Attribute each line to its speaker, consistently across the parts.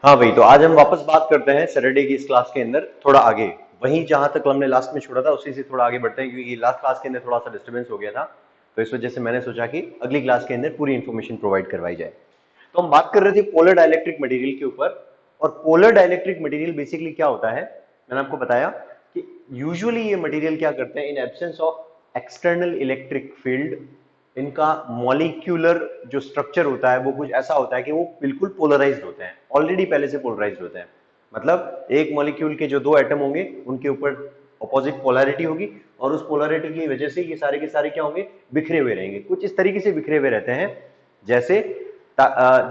Speaker 1: हाँ भाई, तो आज हम वापस बात करते हैं सैटरडे की इस क्लास के अंदर थोड़ा आगे, वहीं जहां तक हमने लास्ट में छोड़ा था उसी से थोड़ा आगे बढ़ते हैं, क्योंकि लास्ट क्लास के अंदर थोड़ा सा डिस्टर्बेंस हो गया था। तो इस वजह से मैंने सोचा कि अगली क्लास के अंदर पूरी इन्फॉर्मेशन प्रोवाइड करवाई जाए। तो हम बात कर रहे थे पोलर डाइलेक्ट्रिक मटेरियल के ऊपर। और पोलर डाइलेक्ट्रिक मटेरियल बेसिकली क्या होता है, मैंने आपको बताया कि यूजुअली ये मटेरियल क्या करते हैं, इन absence of external electric field, इनका मॉलिक्यूलर जो स्ट्रक्चर होता है वो कुछ ऐसा होता है कि वो बिल्कुल पोलराइज्ड होते हैं, ऑलरेडी पहले से पोलराइज्ड होते हैं। मतलब एक मॉलिक्यूल के जो दो एटम होंगे उनके ऊपर अपोजिट पोलैरिटी होगी, और उस पोलैरिटी की वजह से ये सारे के सारे क्या होंगे, बिखरे हुए रहेंगे। कुछ इस तरीके से बिखरे हुए रहते हैं जैसे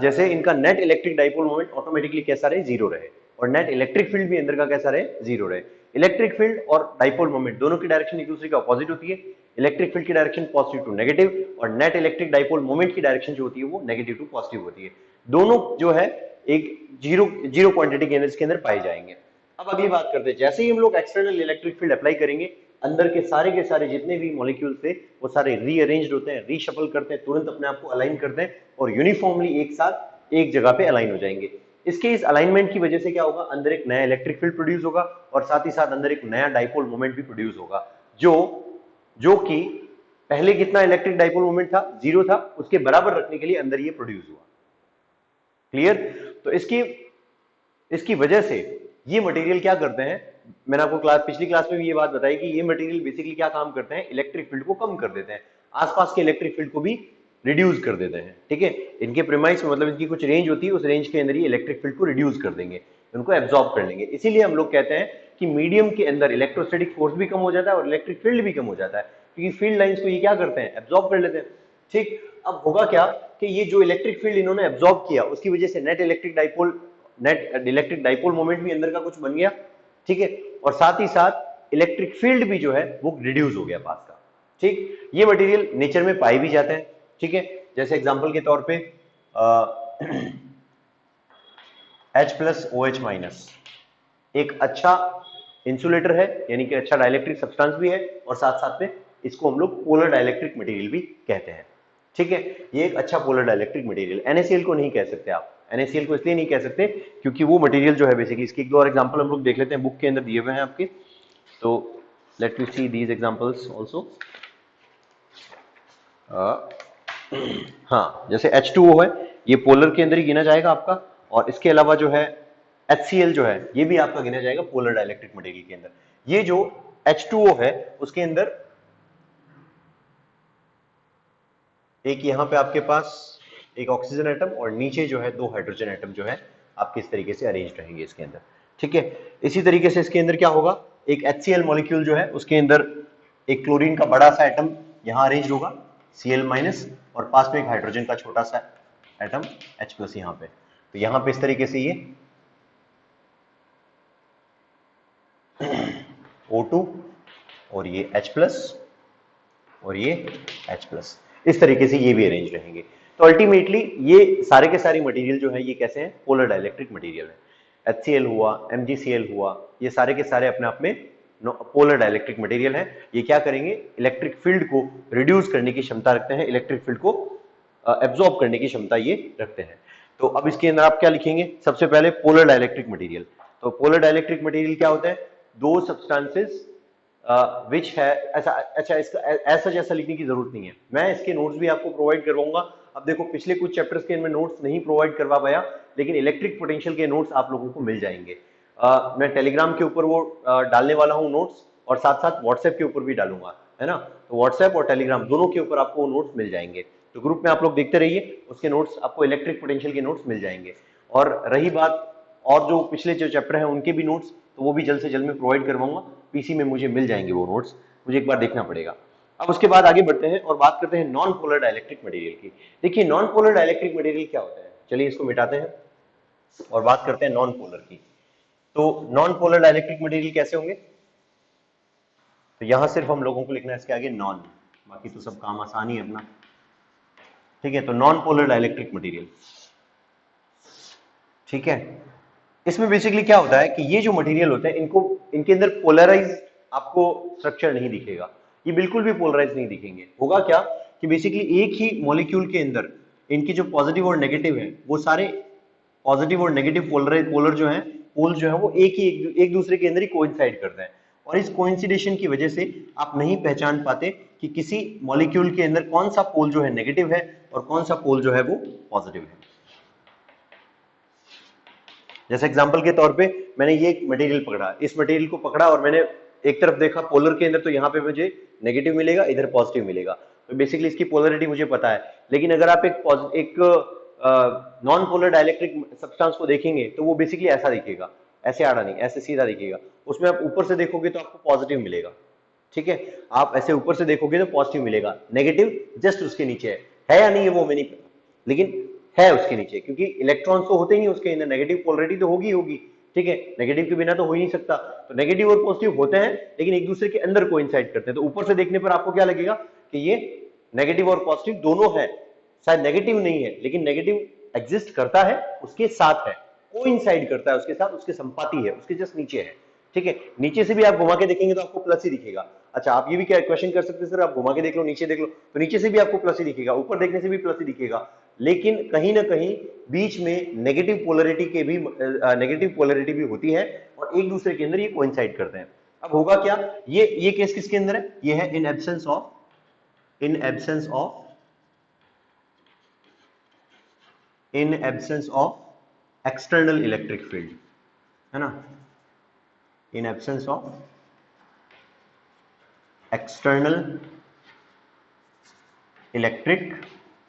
Speaker 1: जैसे इनका net electric dipole moment automatically कैसा रहे, जीरो रहे, और नेट इलेक्ट्रिक फील्ड भी अंदर का कैसा रहे, जीरो रहे। इलेक्ट्रिक फील्ड और डाइपोल मोमेंट दोनों की डायरेक्शन एक दूसरे के अपोजिट होती है। इलेक्ट्रिक फील्ड की डायरेक्शन पॉजिटिव टू नेगेटिव, और नेट इलेक्ट्रिक डाइपोल मोमेंट की डायरेक्शन जो होती है वो नेगेटिव टू पॉजिटिव होती है। दोनों जो है एक जीरो जीरो क्वांटिटी के अंदर पाए जाएंगे। अब अगली बात करते हैं, जैसे ही हम लोग एक्सटर्नल इलेक्ट्रिक फील्ड अप्लाई करेंगे, अंदर के सारे जितने भी मॉलिक्यूल्स थे वो सारे रीअरेंज्ड होते हैं, रीशफल करते हैं, तुरंत अपने आप को अलाइन करते हैं और यूनिफॉर्मली एक साथ एक जगह पे अलाइन हो जाएंगे। इसके इस अलाइनमेंट की वजह से क्या होगा, अंदर एक नया इलेक्ट्रिक फील्ड प्रोड्यूस होगा, और साथ ही साथ अंदर एक नया डाइपोल मोमेंट भी प्रोड्यूस होगा, जो जो कि पहले कितना इलेक्ट्रिक डाइपोल मोमेंट था, जीरो था, उसके बराबर रखने के लिए अंदर ये प्रोड्यूस हुआ। क्लियर? तो इसकी इसकी वजह से ये मटेरियल क्या करते हैं, मैंने आपको पिछली क्लास में भी ये बात बताई कि ये मटेरियल बेसिकली क्या काम करते हैं, इलेक्ट्रिक फील्ड को कम कर देते हैं, आसपास के इलेक्ट्रिक फील्ड को भी रिड्यूस कर देते हैं। ठीक है, इनके प्रीमाइस में मतलब इनकी कुछ रेंज होती है, उस रेंज के अंदर ही इलेक्ट्रिक फील्ड को रिड्यूस कर देंगे, उनको एब्जॉर्ब कर लेंगे। इसीलिए हम लोग कहते हैं कि मीडियम के अंदर इलेक्ट्रोस्टैटिक फोर्स भी कम हो जाता है और इलेक्ट्रिक फील्ड भी कम हो जाता है, क्योंकि फील्ड लाइंस को ये क्या करते हैं, एब्जॉर्ब कर लेते हैं। ठीक, अब होगा क्या कि ये जो इलेक्ट्रिक फील्ड इन्होंने एब्जॉर्ब किया उसकी वजह से नेट इलेक्ट्रिक डाइपोल मोमेंट भी अंदर का कुछ बन गया। ठीक है, और साथ ही साथ इलेक्ट्रिक फील्ड भी जो है वो रिड्यूस हो गया पास का। ठीक, ये मटेरियल नेचर में पाए भी जाते हैं। ठीक है, जैसे एग्जांपल के तौर पे H प्लस OH माइनस एक अच्छा इंसुलेटर है, यानी कि अच्छा डाइलेक्ट्रिक सब्सटेंस भी है, और साथ साथ में इसको हम लोग पोलर डाइलेक्ट्रिक मटेरियल भी कहते हैं। ठीक है, ये एक अच्छा पोलर डाइलेक्ट्रिक मटेरियल। NaCl को नहीं कह सकते आप, NaCl को इसलिए नहीं कह सकते क्योंकि वो मटेरियल जो है बेसिकली, इसके एक दो और एग्जांपल हम लोग देख लेते हैं, बुक के अंदर दिए हुए हैं आपके। तो let me see these examples also. हाँ, जैसे H2O है, ये पोलर के अंदर ही गिना जाएगा आपका, और इसके अलावा जो है HCl जो है ये भी आपका गिना जाएगा पोलर डाइलेक्ट्रिक मटेरियल के अंदर। ये जो H2O है उसके अंदर एक यहाँ पे आपके पास एक ऑक्सीजन एटम और नीचे जो है दो हाइड्रोजन एटम जो है आपके इस तरीके से अरेंज रहेंगे इसके अंदर। ठीक है, इसी तरीके से इसके अंदर क्या होगा, एक HCl मॉलिक्यूल जो है उसके अंदर एक क्लोरीन का बड़ा सा एटम यहाँ अरेंज होगा, Cl माइनस, और पास में एक हाइड्रोजन का छोटा सा एटम H प्लस यहाँ पे। तो यहाँ पे इस तरीके से ये O2 और ये H प्लस और ये H प्लस, इस तरीके से ये भी अरेंज रहेंगे। तो अल्टीमेटली ये सारे के सारे मटेरियल जो है ये कैसे हैं, पोलर डाइलेक्ट्रिक मटेरियल है। HCl हुआ, MgCl हुआ, ये सारे के सारे अपने आप में पोलर डाइलेक्ट्रिक मटेरियल है। ये क्या करेंगे, इलेक्ट्रिक फील्ड को रिड्यूस करने की क्षमता रखते हैं, इलेक्ट्रिक फील्ड को एब्जॉर्ब करने की क्षमता ये रखते हैं। तो अब इसके अंदर आप क्या लिखेंगे, सबसे पहले पोलर डाइलेक्ट्रिक मटेरियल। तो पोलर डाइलेक्ट्रिक मटेरियल क्या होता है, दो सब्सटेंसेस विच है, ऐसा अच्छा इसका ऐसा जैसा लिखने की जरूरत नहीं है, मैं इसके नोट्स भी आपको प्रोवाइड करवाऊंगा। अब देखो पिछले कुछ चैप्टर्स के मैं नोट्स नहीं प्रोवाइड करवा पाया, लेकिन इलेक्ट्रिक पोटेंशियल के नोट्स आप लोगों को मिल जाएंगे। मैं टेलीग्राम के ऊपर वो डालने वाला हूँ नोट्स, और साथ साथ व्हाट्सएप के ऊपर भी डालूंगा, है ना। तो व्हाट्सएप और टेलीग्राम दोनों के ऊपर आपको नोट्स मिल जाएंगे, तो ग्रुप में आप लोग देखते रहिए, उसके नोट्स आपको इलेक्ट्रिक पोटेंशियल के नोट्स मिल जाएंगे। और रही बात और जो पिछले जो चैप्टर हैं उनके भी नोट्स, तो वो भी जल्द से जल्द में प्रोवाइड करवाऊंगा, पीसी में मुझे मिल जाएंगे वो नोट्स, मुझे एक बार देखना पड़ेगा। अब उसके बाद आगे बढ़ते हैं और बात करते हैं नॉन पोलर डाइलेक्ट्रिक मटेरियल की। देखिए नॉन पोलर डाइलेक्ट्रिक मटेरियल क्या होता है, चलिए इसको मिटाते हैं और बात करते हैं नॉन पोलर की। तो नॉन पोलर डाइलेक्ट्रिक मटेरियल कैसे होंगे, तो यहां सिर्फ हम लोगों को लिखना है इसके आगे नॉन, बाकी तो सब काम आसान ही है अपना। ठीक है, तो नॉन पोलर डाइलेक्ट्रिक मटेरियल, ठीक है, इसमें बेसिकली क्या होता है कि ये जो मटेरियल होते हैं इनके अंदर पोलराइज आपको स्ट्रक्चर नहीं दिखेगा, ये बिल्कुल भी पोलराइज नहीं दिखेंगे। होगा क्या कि बेसिकली एक ही मॉलिक्यूल के अंदर इनकी जो पॉजिटिव और नेगेटिव है वो सारे पॉजिटिव और नेगेटिव पोलर जो है पोल जो है वो एक दूसरे के अंदर ही कोइंसाइड करते हैं, और इस कोइंसिडेशन की वजह से आप नहीं पहचान पाते कि किसी मॉलिक्यूल के अंदर कौन सा पोल जो है नेगेटिव है और कौन सा पोल जो है वो पॉजिटिव है। जैसे एग्जांपल के तौर पे मैंने ये मटेरियल पकड़ा, इस मटेरियल को पकड़ा और मैंने एक तरफ देखा पोलर के अंदर, तो यहाँ पे मुझे नेगेटिव मिलेगा, इधर पॉजिटिव मिलेगा, तो बेसिकली इसकी पोलरिटी मुझे पता है। लेकिन अगर आप एक नॉन पोलर डाइलेक्ट्रिक सब्सटेंस को देखेंगे तो वो बेसिकली ऐसा दिखेगा, ऐसे आड़ा नहीं, ऐसे सीधा दिखेगा। उसमें आप ऊपर से देखोगे तो आपको पॉजिटिव मिलेगा, ठीक है, आप ऐसे ऊपर से देखोगे तो पॉजिटिव मिलेगा, नेगेटिव जस्ट उसके नीचे है या नहीं है वो मैं नहीं पता, लेकिन है उसके नीचे, क्योंकि इलेक्ट्रॉन्स तो होते ही नहीं उसके अंदर, नेगेटिव पोलरिटी तो होगी होगी, ठीक है, नेगेटिव के बिना तो हो ही नहीं सकता। तो नेगेटिव और पॉजिटिव होते हैं लेकिन एक दूसरे के अंदर कोइंसाइड करते हैं, तो ऊपर से देखने पर आपको क्या लगेगा कि ये नेगेटिव और पॉजिटिव दोनों है, शायद नेगेटिव नहीं है लेकिन नेगेटिव एग्जिस्ट करता है, उसके साथ है, कोइंसाइड करता है उसके साथ, उसके संपाती है, उसके जस्ट नीचे है, ठीक है। नीचे से भी आप घुमा के देखेंगे तो आपको प्लस ही दिखेगा। अच्छा, आप ये भी क्या क्वेश्चन कर सकते हैं, सर आप घुमा के देख लो, नीचे देख लो, तो नीचे से भी आपको प्लस ही दिखेगा, ऊपर देखने से भी प्लस ही दिखेगा, लेकिन कहीं ना कहीं बीच में नेगेटिव पोलरिटी भी होती है और एक दूसरे के अंदर ये कोइंसाइड करते हैं। अब होगा क्या, ये केस किसके अंदर है, ये है इन absence of external electric field, है ना, इन absence of external electric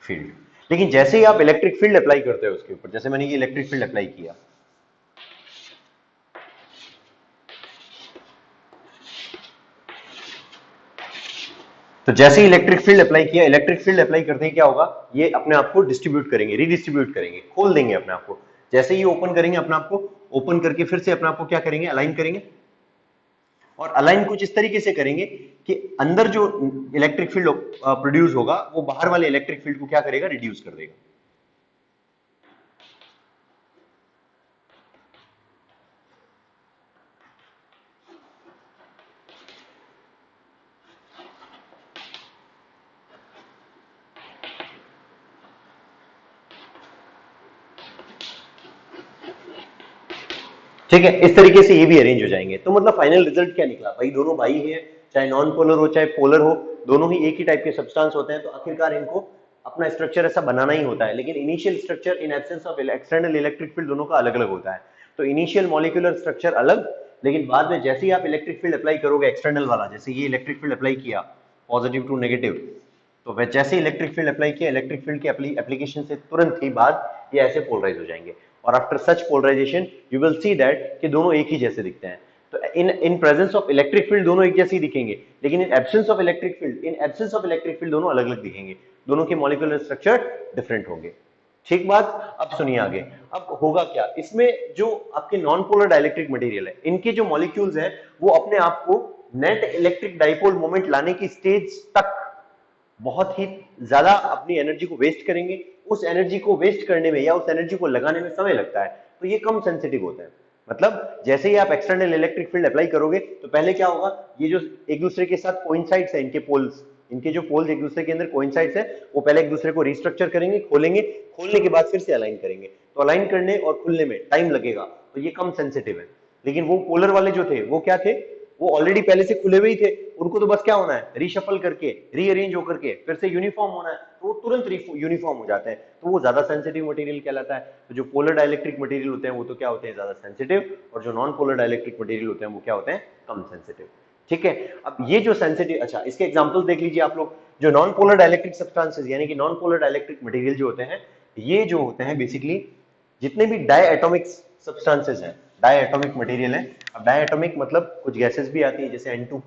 Speaker 1: field. लेकिन जैसे ही आप इलेक्ट्रिक फील्ड अप्लाई करते हो उसके ऊपर, जैसे मैंने ये इलेक्ट्रिक फील्ड अप्लाई किया, तो जैसे ही इलेक्ट्रिक फील्ड अप्लाई करते ही क्या होगा, ये अपने आप को डिस्ट्रीब्यूट करेंगे, रीडिस्ट्रीब्यूट करेंगे, खोल देंगे अपने आप को। जैसे ही ओपन करेंगे अपने आप को, ओपन करके फिर से अपने आप को क्या करेंगे, अलाइन करेंगे, और अलाइन कुछ इस तरीके से करेंगे कि अंदर जो इलेक्ट्रिक फील्ड प्रोड्यूस होगा वो बाहर वाले इलेक्ट्रिक फील्ड को क्या करेगा, रिड्यूस कर देगा। ठीक है, इस तरीके से ये भी अरेंज हो जाएंगे। तो मतलब फाइनल रिजल्ट क्या निकला भाई, दोनों भाई हैं, चाहे नॉन पोलर हो चाहे पोलर हो, दोनों ही एक ही टाइप के सब्सटेंस होते हैं, तो आखिरकार इनको अपना स्ट्रक्चर ऐसा बनाना ही होता है, लेकिन initial structure in absence of external electric field दोनों का अलग अलग होता है। तो इनिशियल मॉलिक्यूलर स्ट्रक्चर अलग, लेकिन बाद में जैसे ही आप इलेक्ट्रिक फील्ड अप्लाई करोगे एक्सटर्नल वाला, जैसे ये इलेक्ट्रिक फील्ड अप्लाई किया पॉजिटिव टू नेगेटिव, तो वह जैसे इलेक्ट्रिक फील्ड अप्लाई किया, इलेक्ट्रिक फील्ड के एप्लीकेशन से तुरंत ही बाद ये ऐसे पोलराइज हो जाएंगे, और after such polarization you will see that कि दोनों एक ही जैसे दिखते हैं। तो in presence of electric field दोनों एक जैसे ही दिखेंगे, लेकिन in absence of electric field दोनों अलग अलग दिखेंगे, दोनों के मॉलिक्यूलर स्ट्रक्चर डिफरेंट होंगे। ठीक बात, अब सुनिए आगे। अब होगा क्या, इसमें जो आपके नॉन पोलर डाइलेक्ट्रिक मटेरियल है, इनके जो मॉलिक्यूल्स हैं वो अपने आप को नेट इलेक्ट्रिक डाइपोल मोमेंट लाने की स्टेज तक बहुत ही ज्यादा अपनी एनर्जी को वेस्ट करेंगे। उस एनर्जी को वेस्ट करने में या उस एनर्जी को लगाने में समय लगता है, तो ये कम सेंसिटिव होता है। मतलब जैसे ही आप एक्सटर्नल इलेक्ट्रिक फील्ड अप्लाई करोगे तो पहले क्या होगा, ये जो एक दूसरे के साथ कोइंसाइड्स है, इनके जो पोल्स एक दूसरे के अंदर कोइंसाइड्स है, वो पहले एक दूसरे को रिस्ट्रक्चर करेंगे, खोलने के बाद फिर से अलाइन करेंगे। तो अलाइन करने और खुलने में टाइम लगेगा, तो ये कम सेंसिटिव है। लेकिन वो पोलर वाले जो थे वो क्या थे, वो ऑलरेडी पहले से खुले हुए ही थे, उनको तो बस क्या होना है, रीशफल करके रीअरेंज होकर के फिर से यूनिफॉर्म होना है, तो वो तुरंत यूनिफॉर्म हो जाते हैं, तो वो ज्यादा सेंसिटिव मटेरियल कहलाता है। तो जो पोलर डाइलेक्ट्रिक मटेरियल होते हैं वो तो क्या होते हैं, ज्यादा सेंसिटिव, और जो नॉन पोलर डाइलेक्ट्रिक मटेरियल होते हैं वो क्या होते हैं, कम सेंसिटिव। ठीक है, अब ये जो सेंसिटिव, अच्छा इसके एग्जांपल देख लीजिए आप लोग। जो नॉन पोलर डाइलेक्ट्रिक सब्सटेंसेस यानी कि नॉन पोलर डाइलेक्ट्रिक मटेरियल जो होते हैं, ये जो होते हैं बेसिकली जितने भी डायएटॉमिक सब्सटेंसेस हैं, डायएटॉमिक मटेरियल है। अब डायएटॉमिक मतलब कुछ गैसेस भी आती है, जैसे N2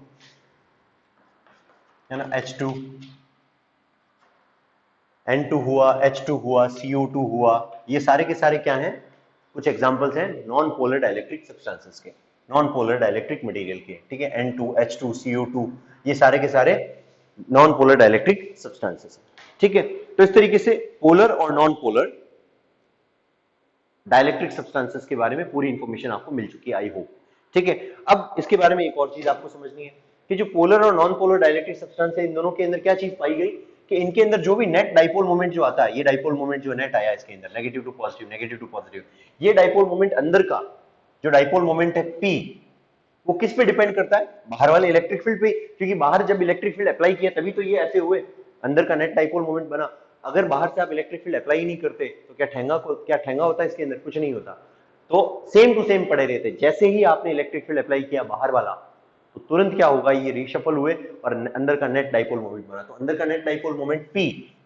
Speaker 1: है ना, H2, N2 हुआ, H2 हुआ, CO2 हुआ, ये सारे के सारे क्या हैं, कुछ एग्जांपल्स हैं नॉन पोलर डाइलेक्ट्रिक सब्सटेंसेस के, नॉन पोलर डाइलेक्ट्रिक मटेरियल के। ठीक है, N2, H2, CO2, ये सारे के सारे नॉन पोलर डाइलेक्ट्रिक सब्सटेंसेस। ठीक है, तो इस तरीके से पोलर और नॉन पोलर डाइलेक्ट्रिक सब्सटेंसेस के बारे में पूरी इंफॉर्मेशन आपको मिल चुकी है, आई होप। ठीक है, अब इसके बारे में एक और चीज आपको समझनी है कि जो पोलर और नॉन पोलर डाइलेक्ट्रिक सब्सटेंस है, इन दोनों के अंदर क्या चीज पाई गई कि इनके अंदर जो भी नेट डाइपोल मोमेंट जो आता है, ये डाइपोल मोमेंट जो नेट आया इसके अंदर negative to positive, negative to positive, ये डाइपोल मोमेंट अंदर का जो डाइपोल मोमेंट है P, वो किस पे डिपेंड करता है? बाहर वाले इलेक्ट्रिक फील्ड पे, क्योंकि बाहर जब इलेक्ट्रिक फील्ड अप्लाई किया तभी तो ये ऐसे हुए, अंदर का नेट डाइपोल मोमेंट बना। अगर बाहर से आप इलेक्ट्रिक फील्ड अप्लाई ही नहीं करते तो क्या ठेंगा होता है इसके अंदर? कुछ नहीं होता। तो सेम टू सेम पड़े रहते। जैसे ही आपने इलेक्ट्रिक फील्ड अप्लाई किया बाहर वाला, तो तुरंत क्या होगा, ये रीशफल हुए और अंदर का नेट डाइपोल मोमेंट बना। तो अंदर का नेट डाइपोल मोमेंट P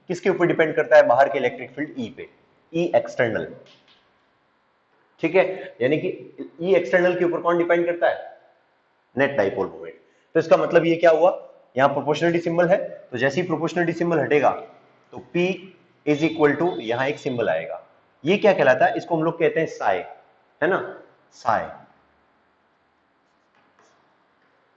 Speaker 1: किसके ऊपर डिपेंड करता है? बाहर के इलेक्ट्रिक फील्ड E पे, E एक्सटर्नल। ठीक है, यानी कि E एक्सटर्नल के ऊपर कौन डिपेंड करता है? Net dipole moment. तो इसका मतलब ये क्या हुआ, यहां प्रोपोर्शनलिटी सिंबल है, तो जैसे ही प्रोपोर्शनलिटी सिंबल हटेगा तो P इज इक्वल टू, यहां एक सिंबल आएगा, ये क्या कहलाता है? इसको हम लोग कहते हैं साई, है ना, साई,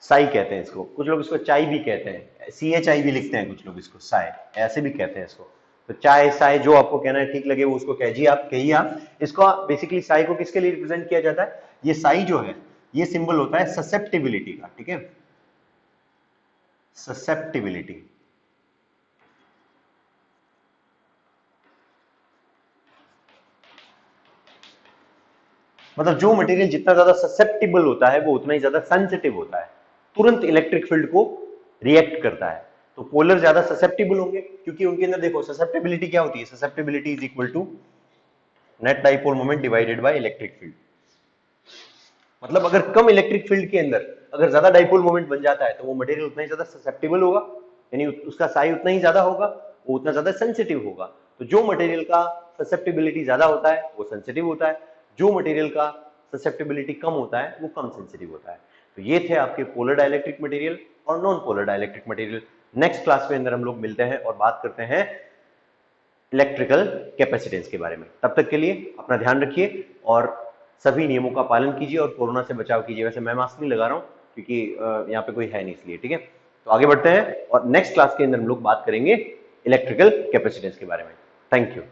Speaker 1: साई कहते हैं इसको। कुछ लोग इसको चाय भी कहते हैं, CHI भी लिखते हैं कुछ लोग इसको, साई ऐसे भी कहते हैं इसको। तो चाय साई जो आपको कहना है ठीक लगे वो उसको कहिए आप, कहिए आप इसको। बेसिकली साई को किसके लिए रिप्रेजेंट किया जाता है? ये साई जो है ये सिंबल होता है ससेप्टिबिलिटी का, ठीक है, ससेप्टिबिलिटी। मतलब जो मटेरियल जितना ज्यादा ससेप्टिबल होता है वो उतना ही ज्यादा सेंसिटिव होता है, तुरंत इलेक्ट्रिक फील्ड को रिएक्ट करता है। तो पोलर ज्यादा ससेप्टिबल होंगे क्योंकि उनके अंदर देखो ससेप्टिबिलिटी क्या होती है, susceptibility is equal to net dipole moment divided by electric field. मतलब अगर कम इलेक्ट्रिक फील्ड के अंदर अगर ज्यादा डाइपोल मोमेंट बन जाता है तो वो मटेरियल उतना ही ज्यादा ससेप्टिबल होगा, यानी उसका साई उतना ही ज्यादा होगा, वो उतना ज्यादा सेंसिटिव होगा। तो जो मटेरियल का ससेप्टिबिलिटी ज्यादा होता है वो सेंसिटिव होता है, जो मटेरियल का ससेप्टिबिलिटी कम होता है वो कम सेंसिटिव होता है। तो ये थे आपके पोलर डाइलेक्ट्रिक मटेरियल और non polar dielectric material. Next class में अंदर हम लोग मिलते हैं और बात करते हैं इलेक्ट्रिकल कैपेसिटेंस के बारे में। तब तक के लिए अपना ध्यान रखिए और सभी नियमों का पालन कीजिए और कोरोना से बचाव कीजिए। वैसे मैं मास्क नहीं लगा रहा हूँ क्योंकि यहाँ पे कोई है नहीं इसलिए, ठीक है। तो आगे बढ़ते हैं और नेक्स्ट क्लास के अंदर हम लोग बात करेंगे इलेक्ट्रिकल कैपेसिटेंस के बारे में। Thank you.